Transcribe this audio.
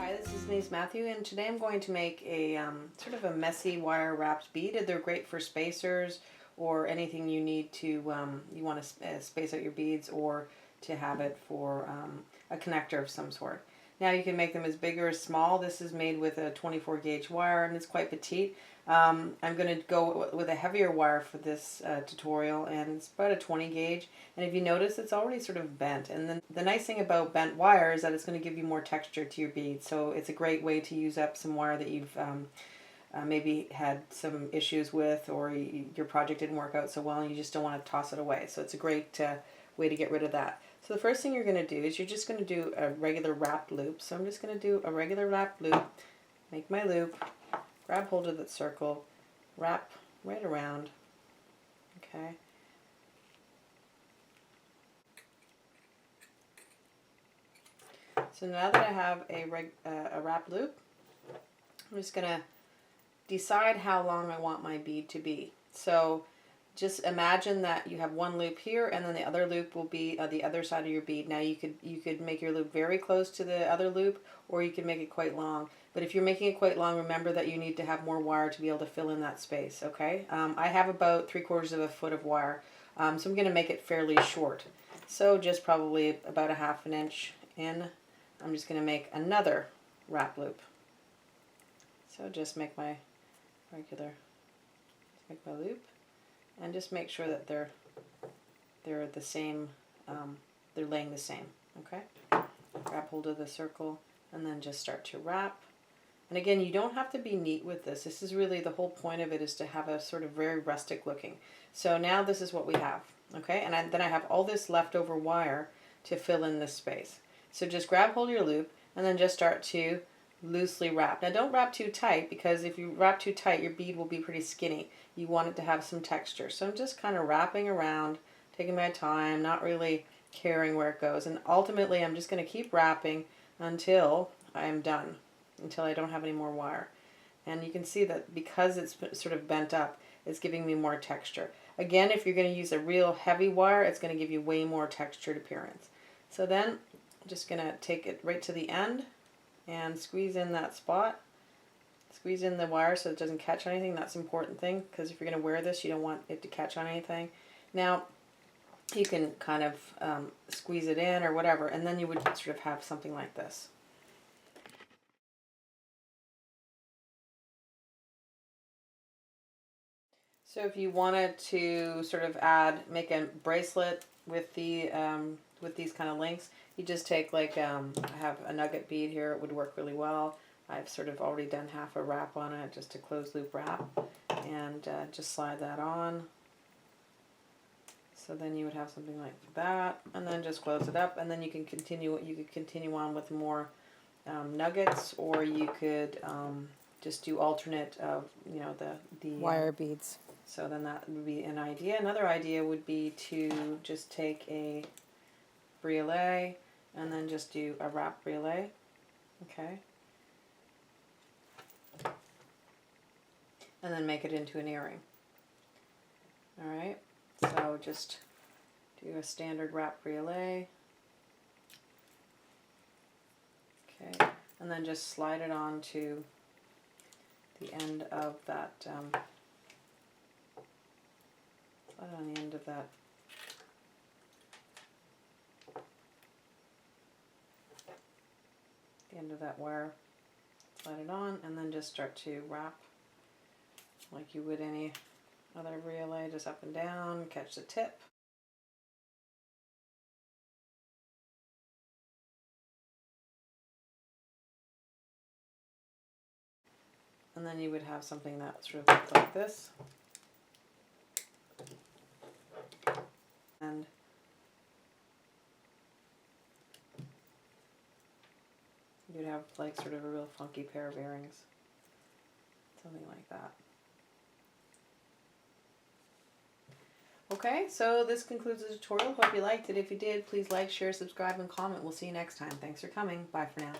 Hi, this is Denise Mathew, and today I'm going to make a sort of a messy wire wrapped bead. They're great for spacers or anything you need to, you want to space out your beads, or to have it for a connector of some sort. Now you can make them as big or as small. This is made with a 24 gauge wire and it's quite petite. I'm going to go with a heavier wire for this tutorial, and it's about a 20 gauge. And if you notice, it's already sort of bent. And then the nice thing about bent wire is that it's going to give you more texture to your bead. So it's a great way to use up some wire that you've maybe had some issues with, or your project didn't work out so well and you just don't want to toss it away. So it's a great way to get rid of that. So the first thing you're going to do is you're just going to do a regular wrapped loop. So I'm just going to do a regular wrapped loop, make my loop, grab hold of that circle, wrap right around, okay. So now that I have a wrapped loop, I'm just going to decide how long I want my bead to be. So just imagine that you have one loop here, and then the other loop will be the other side of your bead. Now you could make your loop very close to the other loop, or you can make it quite long. But if you're making it quite long, remember that you need to have more wire to be able to fill in that space, okay? I have about 3/4 foot of wire, so I'm going to make it fairly short. So just probably about a 1/2 inch in, I'm just going to make another wrap loop. So just make my regular, make my loop, and just make sure that they're the same, they're laying the same, okay? Grab hold of the circle and then just start to wrap. And again, you don't have to be neat with this. This is really the whole point of it, is to have a sort of very rustic looking. So now this is what we have, okay? And then I have all this leftover wire to fill in this space. So just grab hold of your loop and then just start to loosely wrap. Now don't wrap too tight, because if you wrap too tight, your bead will be pretty skinny. You want it to have some texture. So I'm just kind of wrapping around, taking my time, not really caring where it goes. And ultimately, I'm just going to keep wrapping until I'm done, until I don't have any more wire. And you can see that because it's sort of bent up, it's giving me more texture. Again, if you're going to use a real heavy wire, it's going to give you way more textured appearance. So then I'm just going to take it right to the end and squeeze in that spot. Squeeze in the wire so it doesn't catch anything. That's the important thing, because if you're going to wear this, you don't want it to catch on anything. Now, you can kind of squeeze it in or whatever, and then you would sort of have something like this. So if you wanted to sort of make a bracelet with these kind of links, you just take like, I have a nugget bead here, it would work really well. I've sort of already done half a wrap on it, just a closed loop wrap, and just slide that on. So then you would have something like that, and then just close it up, and then you can continue. You could continue on with more nuggets, or you could just do alternate of the wire beads. So then that would be an idea. Another idea would be to just take a bracelet and then just do a wrap bracelet, okay? And then make it into an earring. All right, so just do a standard wrap bracelet. Okay, and then just slide it on to the end of that, on the end of that wire, slide it on, and then just start to wrap like you would any other relay, just up and down, catch the tip. And then you would have something that sort of looks like this. And you'd have like sort of a real funky pair of earrings. Something like that. Okay, so this concludes the tutorial. Hope you liked it. If you did, please like, share, subscribe, and comment. We'll see you next time. Thanks for coming. Bye for now.